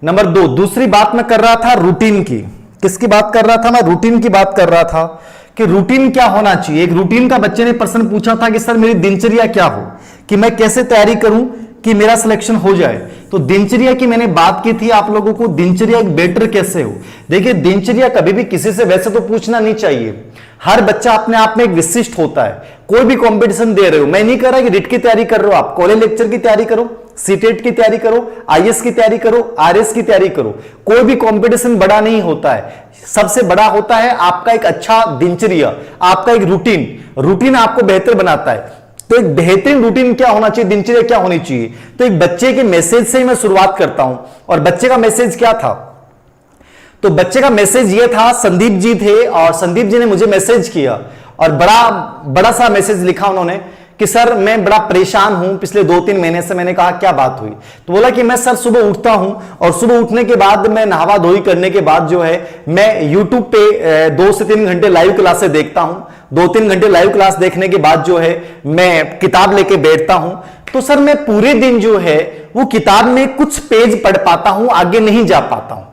Number 2, दूसरी बात मैं कर रहा था रूटीन की। किसकी बात कर रहा था? मैं रूटीन की बात कर रहा था कि रूटीन क्या होना चाहिए। एक रूटीन का बच्चे ने प्रश्न पूछा था कि सर मेरी दिनचर्या क्या हो, कि मैं कैसे तैयारी करूं कि मेरा सिलेक्शन हो जाए। तो दिनचर्या की मैंने बात की थी आप लोगों को, दिनचर्या एक बेटर कैसे हो। देखिए दिनचर्या कभी भी किसी से वैसे तो पूछना नहीं चाहिए। हर बच्चा अपने आप में एक विशिष्ट होता है। कोई भी कंपटीशन दे रहे हो, मैं नहीं कह रहा कि रिट की तैयारी कर रहे हो, आप कॉलेज लेक्चर की तैयारी करो, सीटेट की तैयारी करो, आईएएस की तैयारी करो, आरएस की तैयारी करो। कोई भी कंपटीशन बड़ा नहीं होता है, सबसे बड़ा होता है आपका एक अच्छा दिनचर्या, आपका एक रूटीन। रूटीन आपको बेहतर बनाता है। तो एक बेहतरीन रूटीन क्या होना चाहिए, दिनचर्या क्या होनी चाहिए। तो एक बच्चे के मैसेज से ही मैं शुरुआत करता हूं। और बच्चे का मैसेज क्या था? तो बच्चे का मैसेज ये था, संदीप जी थे और संदीप जी ने मुझे मैसेज किया और बड़ा बड़ा सा मैसेज लिखा उन्होंने कि सर मैं बड़ा परेशान हूं पिछले 2-3 महीने से। मैंने कहा क्या बात हुई? तो बोला कि मैं सर सुबह उठता हूं और सुबह उठने के बाद मैं नहावा धोई करने के बाद जो है मैं यूट्यूब पे 2 से 3 घंटे लाइव क्लासेस देखता हूं। 2-3 घंटे लाइव क्लास देखने के बाद जो है मैं किताब लेके बैठता हूं। तो सर मैं पूरे दिन जो है वो किताब में कुछ पेज पढ़ पाता हूं, आगे नहीं जा पाता हूं।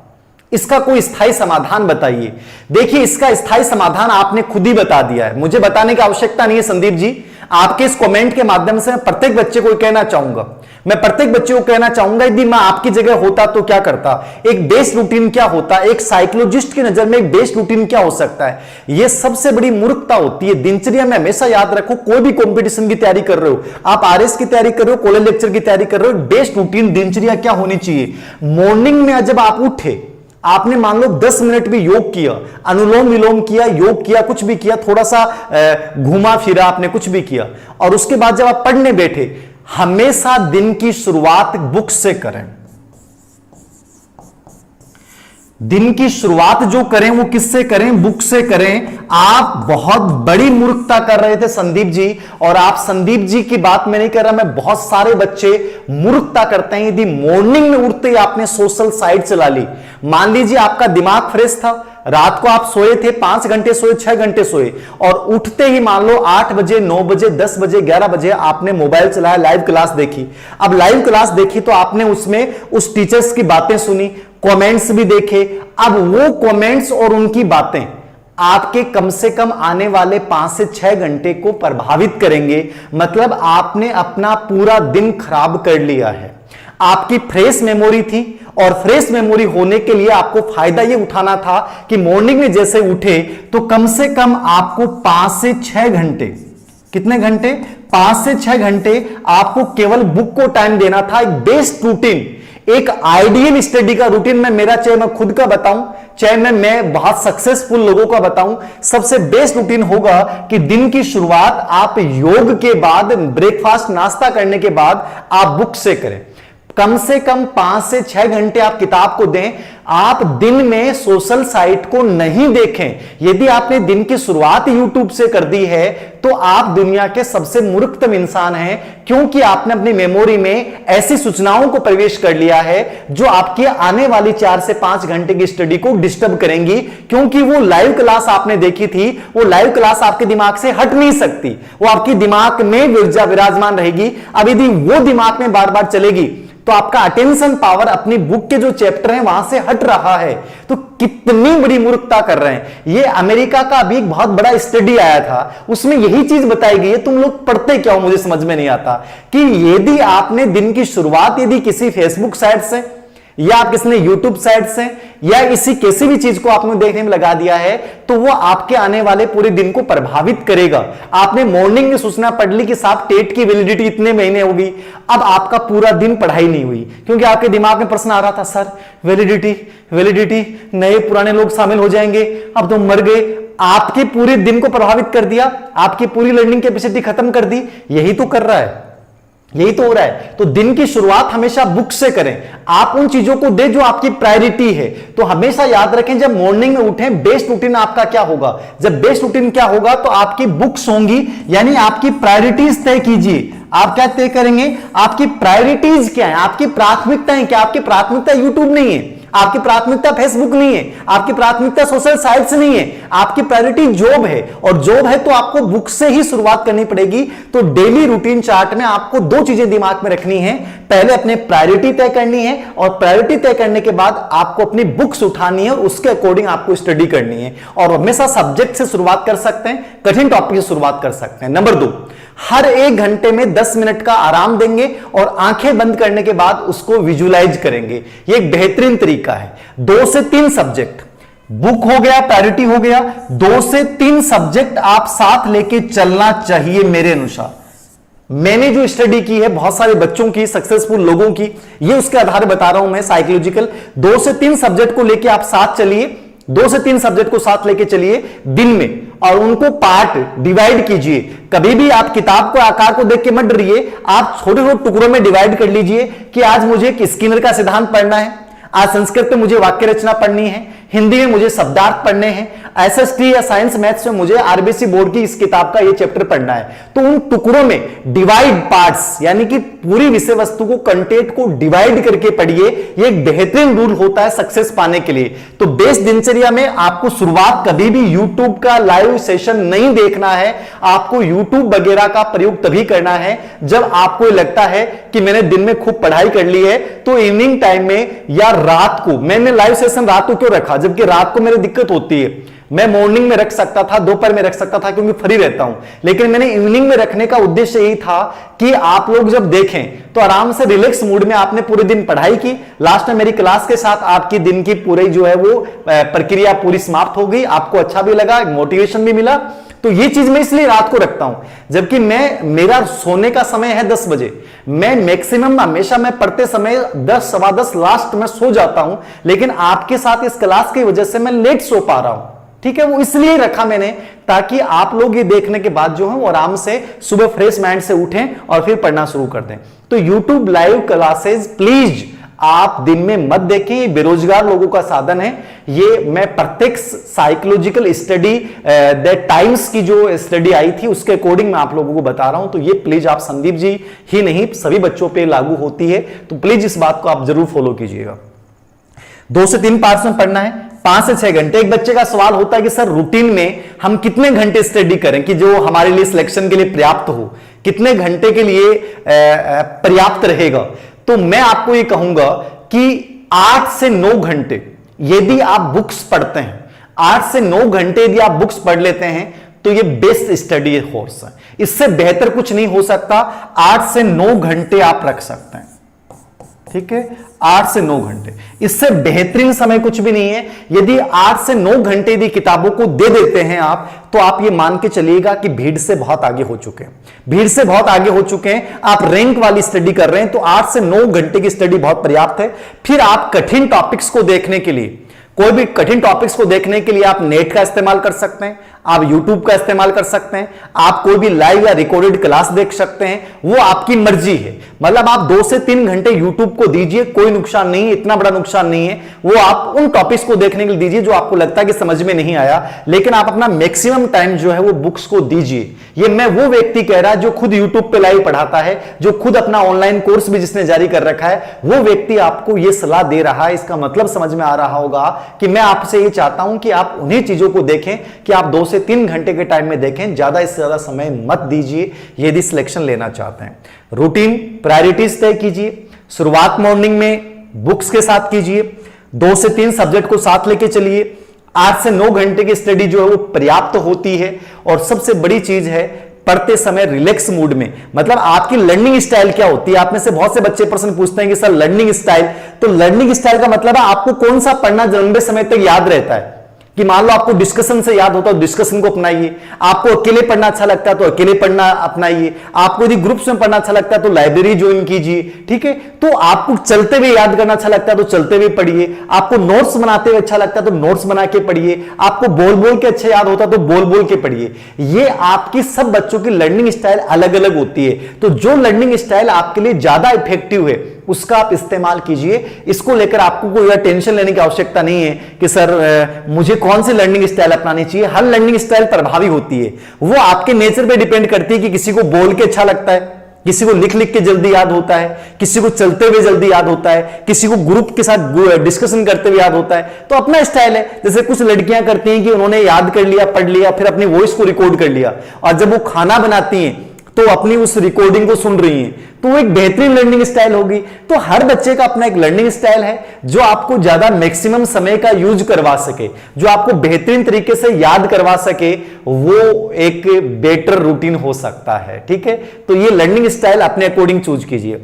इसका कोई स्थायी समाधान बताइए। देखिए इसका स्थायी समाधान आपने खुद ही बता दिया है, मुझे बताने की आवश्यकता नहीं है संदीप जी। आपके इस कमेंट के माध्यम से मैं प्रत्येक बच्चे को कहना चाहूंगा, मैं प्रत्येक बच्चे को कहना चाहूंगा यदि मैं आपकी जगह होता तो क्या करता। एक बेस्ट रूटीन क्या होता, एक साइकोलॉजिस्ट की नजर में एक बेस्ट रूटीन क्या हो सकता है। यह सबसे बड़ी मूर्खता होती है दिनचर्या में। हमेशा याद रखो, कोई भी कंपटीशन की तैयारी कर रहे हो, आप आरएस की तैयारी कर रहे हो, कॉलेज लेक्चर की तैयारी कर रहे हो, बेस्ट रूटीन दिनचर्या क्या होनी चाहिए। मॉर्निंग में जब आप उठे, आपने मान लो 10 मिनट भी योग किया, अनुलोम विलोम किया, योग किया, कुछ भी किया, थोड़ा सा घूमा फिरा, आपने कुछ भी किया, और उसके बाद जब आप पढ़ने बैठे, हमेशा दिन की शुरुआत बुक से करें। दिन की शुरुआत जो करें वो किससे करें? बुक से करें। आप बहुत बड़ी मूर्खता कर रहे थे संदीप जी, और आप संदीप जी की बात मैं नहीं कर रहा, मैं बहुत सारे बच्चे मूर्खता करते हैं। यदि मॉर्निंग में उठते ही आपने सोशल साइट चला ली, मान लीजिए आपका दिमाग फ्रेश था, रात को आप सोए थे, 5 घंटे सोए, 6 घंटे सोए, और उठते ही मान लो 8 बजे, 9 बजे, 10 बजे, 11 बजे आपने मोबाइल चलाया, लाइव क्लास देखी। अब लाइव क्लास देखी तो आपने उसमें उस टीचर्स की बातें सुनी, कमेंट्स भी देखे। अब वो कमेंट्स और उनकी बातें आपके कम से कम आने वाले 5 से 6 घंटे को प्रभावित करेंगे। मतलब आपने अपना पूरा दिन खराब कर लिया है। आपकी फ्रेश मेमोरी थी, और फ्रेश मेमोरी होने के लिए आपको फायदा यह उठाना था कि मॉर्निंग में जैसे उठे तो कम से कम आपको 5 से 6 घंटे, कितने घंटे? 5 से 6 घंटे आपको केवल बुक को टाइम देना था। एक बेस्ट रूटीन, एक आइडियल स्टडी का रूटीन, मैं मेरा चाहे मैं खुद का बताऊं, चाहे मैं बहुत सक्सेसफुल लोगों का बताऊं, सबसे बेस्ट रूटीन होगा कि दिन की शुरुआत आप योग के बाद, ब्रेकफास्ट नाश्ता करने के बाद आप बुक से करें। कम से कम 5 से 6 घंटे आप किताब को दें। आप दिन में सोशल साइट को नहीं देखें। यदि आपने दिन की शुरुआत यूट्यूब से कर दी है तो आप दुनिया के सबसे मूर्खतम इंसान हैं, क्योंकि आपने अपनी मेमोरी में ऐसी सूचनाओं को प्रवेश कर लिया है जो आपकी आने वाली 4 से 5 घंटे की स्टडी को डिस्टर्ब करेंगी। क्योंकि वो लाइव क्लास आपने देखी थी, वो लाइव क्लास आपके दिमाग से हट नहीं सकती, वो आपके दिमाग में विराजमान रहेगी। अब यदि वो दिमाग में बार बार चलेगी तो आपका अटेंशन पावर अपनी बुक के जो चैप्टर हैं वहां से हट रहा है। तो कितनी बड़ी मूर्खता कर रहे हैं। ये अमेरिका का अभी एक बहुत बड़ा स्टडी आया था, उसमें यही चीज बताई गई है। तुम लोग पढ़ते क्या हो, मुझे समझ में नहीं आता कि यदि आपने दिन की शुरुआत यदि किसी फेसबुक साइट से, या आप किसने यूट्यूब साइट से, या इसी किसी भी चीज को आपने देखने में लगा दिया है, तो वो आपके आने वाले पूरे दिन को प्रभावित करेगा। आपने मॉर्निंग में सूचना पढ़ ली कि साहब टेट की वैलिडिटी इतने महीने होगी, अब आपका पूरा दिन पढ़ाई नहीं हुई, क्योंकि आपके दिमाग में प्रश्न आ रहा था, सर वैलिडिटी नए पुराने लोग शामिल हो जाएंगे, अब तो मर गए। आपके पूरे दिन को प्रभावित कर दिया, आपकी पूरी लर्निंग कैपेसिटी खत्म कर दी। यही तो कर रहा है, यही तो हो रहा है। तो दिन की शुरुआत हमेशा बुक से करें। आप उन चीजों को दे जो आपकी प्रायोरिटी है। तो हमेशा याद रखें, जब मॉर्निंग में उठें, बेस्ट रूटीन आपका क्या होगा। जब बेस्ट रूटीन क्या होगा तो आपकी बुक्स होंगी, यानी आपकी प्रायोरिटीज तय कीजिए। आप क्या तय करेंगे, आपकी प्रायोरिटीज क्या है, आपकी प्राथमिकताएं क्या। आपकी प्राथमिकता यूट्यूब नहीं है, आपकी प्राथमिकता फेसबुक नहीं है, आपकी प्राथमिकता सोशल साइट्स नहीं है, आपकी प्रायोरिटी जॉब है। और जॉब है तो आपको बुक से ही शुरुआत करनी पड़ेगी। तो डेली रूटीन चार्ट में आपको दो चीजें दिमाग में रखनी है, पहले अपने प्रायोरिटी तय करनी है और प्रायोरिटी तय करने के बाद आपको अपनी बुक्स उठानी है और उसके अकॉर्डिंग आपको स्टडी करनी है। और हमेशा सब्जेक्ट से शुरुआत कर सकते हैं, कठिन टॉपिक से शुरुआत कर सकते हैं। नंबर 2, हर 1 घंटे में 10 मिनट का आराम देंगे और आंखें बंद करने के बाद उसको विजुलाइज करेंगे। यह एक बेहतरीन तरीका है। 2 से 3 सब्जेक्ट, बुक हो गया, प्रायोरिटी हो गया, 2 से 3 सब्जेक्ट आप साथ लेके चलना चाहिए। मेरे अनुसार मैंने जो स्टडी की है बहुत सारे बच्चों की, सक्सेसफुल लोगों की, ये उसके आधार बता रहा हूं मैं, साइकोलॉजिकल। 2 से 3 सब्जेक्ट को लेके आप साथ चलिए, 2 से 3 सब्जेक्ट को साथ लेके चलिए दिन में, और उनको पार्ट डिवाइड कीजिए। कभी भी आप किताब को आकार को देख के मत डरिए, आप छोटे छोटे टुकड़ों में डिवाइड कर लीजिए कि आज मुझे स्किनर का सिद्धांत पढ़ना है, आज संस्कृत में मुझे वाक्य रचना पढ़नी है, हिंदी में मुझे शब्दार्थ पढ़ने हैं, एसएसटी या साइंस मैथ्स में मुझे आरबीसी बोर्ड की इस किताब का ये चैप्टर पढ़ना है। तो उन टुकड़ों में डिवाइड पार्ट्स, यानी कि पूरी विषय वस्तु को, कंटेंट को डिवाइड करके पढ़िए। ये एक बेहतरीन रूल होता है सक्सेस पाने के लिए। तो बेस दिनचर्या में आपको शुरुआत कभी भी यूट्यूब का लाइव सेशन नहीं देखना है। आपको यूट्यूब वगैरह का प्रयोग तभी करना है जब आपको लगता है कि मैंने दिन में खूब पढ़ाई कर ली है, तो इवनिंग टाइम में या रात को। मैंने लाइव सेशन रात को क्यों रखा, जबकि रात को मेरी दिक्कत होती है। मैं मॉर्निंग में रख सकता था, दोपहर में रख सकता था क्योंकि फ्री रहता हूं, लेकिन मैंने इवनिंग में रखने का उद्देश्य यही था कि आप लोग जब देखें तो आराम से रिलैक्स मूड में आपने पूरे दिन पढ़ाई की, लास्ट में मेरी क्लास के साथ आपकी दिन की पूरी जो है वो प्रक्रिया पूरी समाप्त हो गई, आपको अच्छा भी लगा, मोटिवेशन भी मिला। तो ये चीज मैं इसलिए रात को रखता हूं, जबकि मेरा सोने का समय है 10 बजे। मैं मैक्सिमम हमेशा मैं पढ़ते समय 10 सवा 10 लास्ट में सो जाता हूं, लेकिन आपके साथ इस क्लास की वजह से मैं लेट सो पा रहा हूं। ठीक है, वो इसलिए रखा मैंने ताकि आप लोग ये देखने के बाद जो है वो आराम से सुबह फ्रेश माइंड से उठें और फिर पढ़ना शुरू कर दें। तो YouTube लाइव क्लासेस प्लीज आप दिन में मत देखें, ये बेरोजगार लोगों का साधन है। ये मैं प्रत्येक साइकोलॉजिकल स्टडी दैट टाइम्स की जो स्टडी आई थी उसके अकॉर्डिंग मैं आप लोगों को बता रहा हूं। तो ये प्लीज आप, संदीप जी ही नहीं सभी बच्चों पे लागू होती है, तो प्लीज इस बात को आप जरूर फॉलो कीजिएगा। 2 से 3 पार्ट्स में पढ़ना है, 5 से 6 घंटे। एक बच्चे का सवाल होता है कि सर रूटीन में हम कितने घंटे स्टडी करें कि जो हमारे लिए सिलेक्शन के लिए पर्याप्त हो, कितने घंटे के लिए पर्याप्त रहेगा। तो मैं आपको ये कहूंगा कि 8 से 9 घंटे यदि आप बुक्स पढ़ते हैं, 8 से 9 घंटे यदि आप बुक्स पढ़ लेते हैं तो ये बेस्ट स्टडी कोर्स है। इससे बेहतर कुछ नहीं हो सकता। 8 से 9 घंटे आप रख सकते हैं, ठीक है, 8 से 9 घंटे, इससे बेहतरीन समय कुछ भी नहीं है। यदि 8 से 9 घंटे यदि किताबों को दे देते हैं आप, तो आप ये मान के चलिएगा कि भीड़ से बहुत आगे हो चुके हैं, भीड़ से बहुत आगे हो चुके हैं। आप रैंक वाली स्टडी कर रहे हैं तो 8 से 9 घंटे की स्टडी बहुत पर्याप्त है। फिर आप कठिन टॉपिक्स को देखने के लिए, कोई भी कठिन टॉपिक्स को देखने के लिए आप नेट का इस्तेमाल कर सकते हैं, आप YouTube का इस्तेमाल कर सकते हैं, आप कोई भी लाइव या रिकॉर्डेड क्लास देख सकते हैं, वो आपकी मर्जी है। मतलब आप 2 से 3 घंटे YouTube को दीजिए, कोई नुकसान नहीं है, इतना बड़ा नुकसान नहीं है। वो आप उन टॉपिक्स को देखने के लिए दीजिए जो आपको लगता है कि समझ में नहीं आया, लेकिन आप अपना मैक्सिमम टाइम जो है वो बुक्स को दीजिए। ये मैं वो व्यक्ति कह रहा है जो खुद YouTube पे लाइव पढ़ाता है, जो खुद अपना ऑनलाइन कोर्स भी जिसने जारी कर रखा है, वो व्यक्ति आपको ये सलाह दे रहा है। इसका मतलब समझ में आ रहा होगा कि मैं आपसे ये चाहता हूं कि आप उन्हीं चीजों को देखें कि आप 2 से 3 घंटे के टाइम में देखें, ज्यादा इससे ज्यादा समय मत दीजिए यदि सिलेक्शन लेना चाहते हैं। रूटीन प्रायोरिटीज तय कीजिए, शुरुआत मॉर्निंग में बुक्स के साथ कीजिए, 2 से 3 सब्जेक्ट को साथ लेके चलिए, 8 से 9 घंटे की स्टडी जो है वो पर्याप्त होती है। और सबसे बड़ी चीज है पढ़ते समय रिलैक्स मूड में, मतलब आपकी लर्निंग स्टाइल क्या होती है। आप में से बहुत से बच्चे प्रश्न पूछते हैं कि सर लर्निंग स्टाइल, तो लर्निंग स्टाइल का मतलब है आपको कौन सा पढ़ना लंबे समय तक याद रहता है। कि मान लो आपको डिस्कशन से याद होता है, डिस्कशन को अपनाइए। आपको अकेले पढ़ना अच्छा लगता है तो अकेले पढ़ना अपनाइए। आपको यदि ग्रुप्स में पढ़ना अच्छा लगता है तो लाइब्रेरी ज्वाइन कीजिए, ठीक है। तो आपको चलते हुए याद करना अच्छा लगता है तो चलते हुए पढ़िए। आपको नोट्स बनाते हुए अच्छा लगता है तो नोट्स बना के पढ़िए। आपको बोल बोल के अच्छा याद होता है तो बोल बोल के पढ़िए। ये आपकी सब बच्चों की लर्निंग स्टाइल अलग अलग होती है, तो जो लर्निंग स्टाइल आपके लिए ज्यादा इफेक्टिव है उसका आप इस्तेमाल कीजिए। इसको लेकर आपको कोई टेंशन लेने की आवश्यकता नहीं है कि सर मुझे कौन सी लर्निंग स्टाइल अपनानी चाहिए। हर लर्निंग स्टाइल प्रभावी होती है, वो आपके नेचर पे डिपेंड करती है कि किसी को बोल के अच्छा लगता है, किसी को लिख लिख के जल्दी याद होता है, किसी को चलते हुए जल्दी याद होता है, किसी को ग्रुप के साथ डिस्कशन करते हुए याद होता है। तो अपना स्टाइल है। जैसे कुछ लड़कियां करती हैं कि उन्होंने याद कर लिया, पढ़ लिया, फिर अपनी वॉइस को रिकॉर्ड कर लिया, और जब वो खाना बनाती हैं तो अपनी उस रिकॉर्डिंग को सुन रही हैं, तो वो एक बेहतरीन लर्निंग स्टाइल होगी। तो हर बच्चे का अपना एक लर्निंग स्टाइल है जो आपको ज्यादा मैक्सिमम समय का यूज करवा सके, जो आपको बेहतरीन तरीके से याद करवा सके, वो एक बेटर रूटीन हो सकता है। ठीक है, तो ये लर्निंग स्टाइल अपने अकॉर्डिंग चूज कीजिए।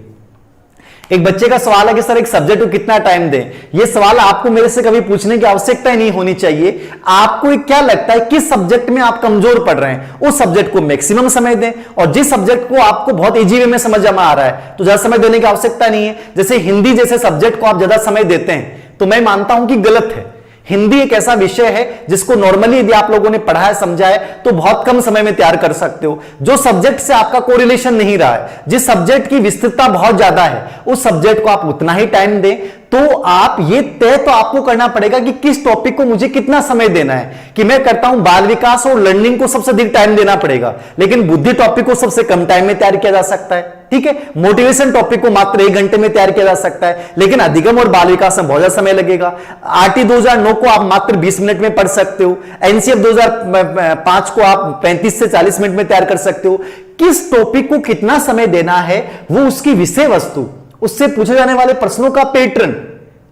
एक बच्चे का सवाल है कि सर एक सब्जेक्ट को कितना टाइम दें। यह सवाल आपको मेरे से कभी पूछने की आवश्यकता ही नहीं होनी चाहिए। आपको क्या लगता है किस सब्जेक्ट में आप कमजोर पढ़ रहे हैं, उस सब्जेक्ट को मैक्सिमम समय दें, और जिस सब्जेक्ट को आपको बहुत इजी वे में समझ में आ रहा है तो ज्यादा समय देने की आवश्यकता नहीं है। जैसे हिंदी जैसे सब्जेक्ट को आप ज्यादा समय देते हैं तो मैं मानता हूं कि गलत है। हिंदी एक ऐसा विषय है जिसको नॉर्मली यदि आप लोगों ने पढ़ा है, समझा है, तो बहुत कम समय में तैयार कर सकते हो। जो सब्जेक्ट से आपका कोरिलेशन नहीं रहा है, जिस सब्जेक्ट की विस्तृतता बहुत ज्यादा है, उस सब्जेक्ट को आप उतना ही टाइम दें। तो आप ये तय तो आपको करना पड़ेगा कि किस टॉपिक को मुझे कितना समय देना है। कि मैं करता हूं बाल विकास और लर्निंग को सबसे अधिक टाइम देना पड़ेगा, लेकिन बुद्धि टॉपिक को सबसे कम टाइम में तैयार किया जा सकता है। ठीक है, मोटिवेशन टॉपिक को मात्र 1 घंटे में तैयार किया जा सकता है, लेकिन अधिगम और बाल विकास में बहुत ज्यादा समय लगेगा। आरटी 2009 को आप मात्र 20 मिनट में पढ़ सकते हो, एनसीएफ 2005 को आप 35 से 40 मिनट में तैयार कर सकते हो। किस टॉपिक को कितना समय देना है, वो उसकी विषय वस्तु, उससे पूछे जाने वाले प्रश्नों का पैटर्न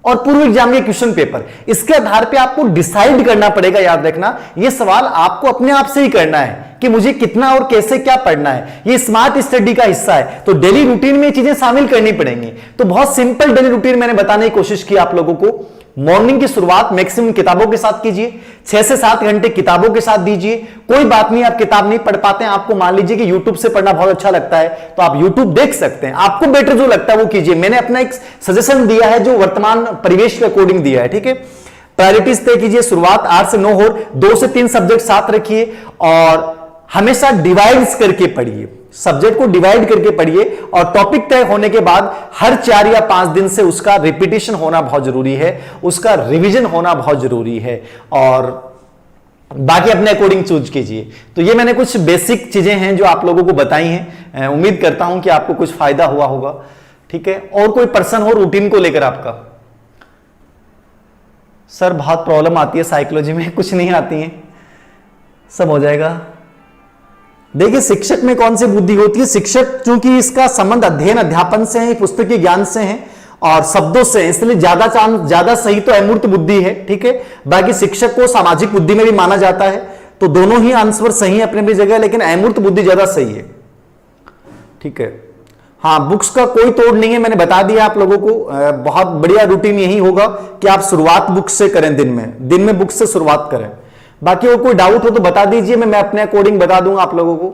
और पूर्व एग्जाम के क्वेश्चन पेपर, इसके आधार पे आपको डिसाइड करना पड़ेगा। याद रखना, यह सवाल आपको अपने आप से ही करना है कि मुझे कितना और कैसे क्या पढ़ना है। ये स्मार्ट स्टडी का हिस्सा है, तो डेली रूटीन में ये चीजें शामिल करनी पड़ेंगी। तो बहुत सिंपल डेली रूटीन मैंने बताने की कोशिश की आप लोगों को। मॉर्निंग की शुरुआत मैक्सिमम किताबों के साथ कीजिए, 6 से 7 घंटे किताबों के साथ दीजिए। कोई बात नहीं, आप किताब नहीं पढ़ पाते हैं, आपको मान लीजिए कि यूट्यूब से पढ़ना बहुत अच्छा लगता है, तो आप यूट्यूब देख सकते हैं। आपको बेटर जो लगता है वो कीजिए। मैंने अपना एक सजेशन दिया है जो वर्तमान परिवेश के अकॉर्डिंग दिया है। ठीक है, प्रायोरिटीज तय कीजिए। शुरुआत 8 से 9 हो, 2 से 3 सब्जेक्ट साथ रखिए, और हमेशा डिवाइड्स करके पढ़िए। सब्जेक्ट को डिवाइड करके पढ़िए, और टॉपिक तय होने के बाद हर 4 या 5 दिन से उसका रिपीटिशन होना बहुत जरूरी है, उसका रिवीजन होना बहुत जरूरी है, और बाकी अपने अकॉर्डिंग चूज कीजिए। तो ये मैंने कुछ बेसिक चीजें हैं जो आप लोगों को बताई हैं। उम्मीद करता हूं कि आपको कुछ फायदा हुआ होगा। ठीक है, और कोई पर्सन हो रूटीन को लेकर आपका? सर बहुत प्रॉब्लम आती है साइकोलॉजी में। कुछ नहीं आती है, सब हो जाएगा। देखिए, शिक्षक में कौन सी बुद्धि होती है? शिक्षक चूंकि इसका संबंध अध्ययन अध्यापन से है, पुस्तकीय ज्ञान से है और शब्दों से, इसलिए ज्यादा सही तो अमूर्त बुद्धि है। ठीक है, बाकी शिक्षक को सामाजिक बुद्धि में भी माना जाता है, तो दोनों ही आंसर सही है अपनी अपनी जगह, लेकिन अमूर्त बुद्धि ज्यादा सही है। ठीक है, हाँ, बुक्स का कोई तोड़ नहीं है, मैंने बता दिया आप लोगों को। बहुत बढ़िया रूटीन यही होगा कि आप शुरुआत बुक्स से करें, दिन में बुक्स से शुरुआत करें। बाकी और कोई डाउट हो तो बता दीजिए, मैं अपने अकॉर्डिंग बता दूंगा आप लोगों को।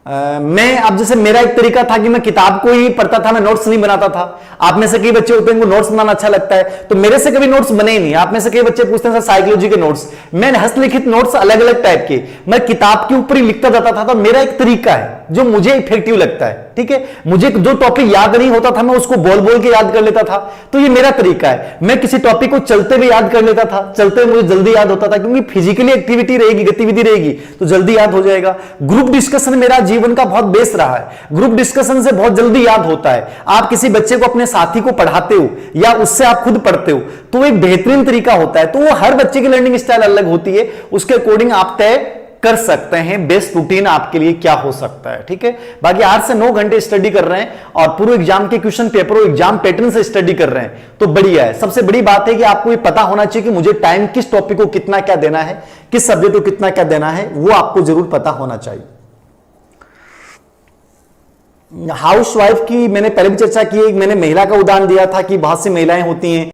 मैं अब जैसे मेरा एक तरीका था कि मैं किताब को ही पढ़ता था, मैं नोट्स नहीं बनाता था। आप में से कई बच्चे होते हैं उनको नोट्स बनाना अच्छा लगता है, तो मेरे से कभी नोट्स बने ही नहीं। आप में से कई बच्चे पूछते हैं सर साइकोलॉजी के नोट्स, मैंने हस्तलिखित नोट्स अलग अलग टाइप के मैं किताब के ऊपर ही लिखता जाता था। तो मेरा एक तरीका है जो मुझे इफेक्टिव लगता है। ठीक है, मुझे जो टॉपिक याद नहीं होता था मैं उसको बोल बोल के याद कर लेता था, तो ये मेरा तरीका है। मैं किसी टॉपिक को चलते हुए याद कर लेता था, चलते हुए मुझे जल्दी याद होता था, क्योंकि फिजिकली एक्टिविटी रहेगी, गतिविधि रहेगी, तो जल्दी याद हो जाएगा। ग्रुप डिस्कशन मेरा जीवन का बहुत बेस रहा है, ग्रुप डिस्कशन से बहुत जल्दी याद होता है। आप किसी बच्चे को अपने साथी को पढ़ाते हो या उससे आप खुद पढ़ते हो, तो एक बेहतरीन तरीका होता है। तो वो हर बच्चे की लर्निंग स्टाइल अलग होती है, उसके अकॉर्डिंग आप तय कर सकते हैं बेस्ट रूटीन आपके लिए क्या हो सकता है। ठीक है, बाकी 8 से 9 घंटे स्टडी कर रहे हैं और पूर्व एग्जाम के क्वेश्चन पेपर और एग्जाम पैटर्न से स्टडी कर रहे हैं, तो बढ़िया है। सबसे बड़ी बात है कि आपको ये पता होना चाहिए कि मुझे टाइम किस टॉपिक को कितना क्या देना है, किस सब्जेक्ट को कितना क्या देना है, वो आपको जरूर पता होना चाहिए। हाउसवाइफ की मैंने पहले भी चर्चा की है, मैंने महिला का उदाहरण दिया था कि बहुत सी महिलाएं होती हैं